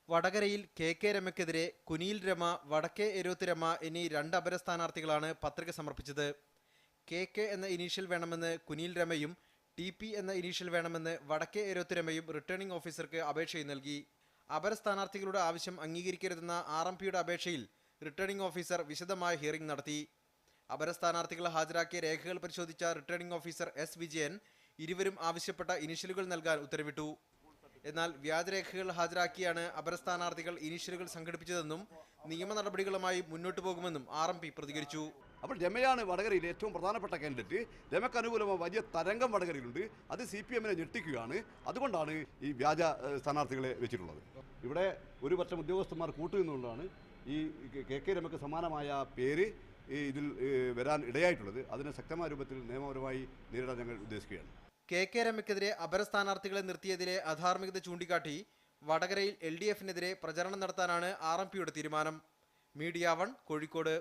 വടകരയിൽ കെ രമയ്ക്കെതിരെ കുനിയിൽ രമ, വടക്കേ എരുത്ത് രമ എന്നീ രണ്ട് അപര സ്ഥാനാർത്ഥികളാണ് പത്രിക സമർപ്പിച്ചത്. കെ എന്ന ഇനീഷ്യൽ വേണമെന്ന് കുനിയിൽ രമയും TP എന്ന ഇനീഷ്യൽ വേണമെന്ന് വടക്കേ എരുത്ത് രമയും റിട്ടേണിംഗ് ഓഫീസർക്ക് അപേക്ഷയും നൽകി. അപര സ്ഥാനാർത്ഥികളുടെ ആവശ്യം അംഗീകരിക്കരുതെന്ന RMPയുടെ അപേക്ഷയിൽ റിട്ടേണിംഗ് ഓഫീസർ വിശദമായ ഹിയറിംഗ് നടത്തി. അപര സ്ഥാനാർത്ഥികൾ ഹാജരാക്കിയ രേഖകൾ പരിശോധിച്ച റിട്ടേണിംഗ് ഓഫീസർ S. വിജയൻ ഇരുവരും ആവശ്യപ്പെട്ട ഇനീഷ്യലുകൾ നൽകാൻ ഉത്തരവിട്ടു. എന്നാൽ വ്യാജരേഖകൾ ഹാജരാക്കിയാണ് അപര സ്ഥാനാർത്ഥികൾ ഇനീഷ്യലുകൾ സംഘടിപ്പിച്ചതെന്നും നിയമ നടപടികളുമായി മുന്നോട്ടു പോകുമെന്നും RMP പ്രതികരിച്ചു. അപ്പോൾ രമയാണ് വടകരയിലെ ഏറ്റവും പ്രധാനപ്പെട്ട കാൻഡിഡേറ്റ്. രമയ്ക്ക് അനുകൂലമായ വലിയ തരംഗം വടകരയിലുണ്ട്. അത് CPMനെ ഞെട്ടിക്കുകയാണ്. അതുകൊണ്ടാണ് ഈ വ്യാജ സ്ഥാനാർത്ഥികളെ വെച്ചിട്ടുള്ളത്. ഇവിടെ ഒരു പക്ഷം ഉദ്യോഗസ്ഥന്മാർ കൂട്ടുനിന്നുകൊണ്ടാണ് ഈ കെ രമയ്ക്ക് സമാനമായ പേര് ഇതിൽ വരാൻ ഇടയായിട്ടുള്ളത്. അതിനെ ശക്തമായ രൂപത്തിൽ നിയമപരമായി നേരിടാൻ ഞങ്ങൾ ഉദ്ദേശിക്കുകയാണ്. കെ രമയ്ക്കെതിരെ അപര സ്ഥാനാർത്ഥികളെ നിർത്തിയതിലെ അധാർമികത ചൂണ്ടിക്കാട്ടി വടകരയിൽ LDFനെതിരെ പ്രചരണം നടത്താനാണ് RMPയുടെ തീരുമാനം. മീഡിയ 1 കോഴിക്കോട്.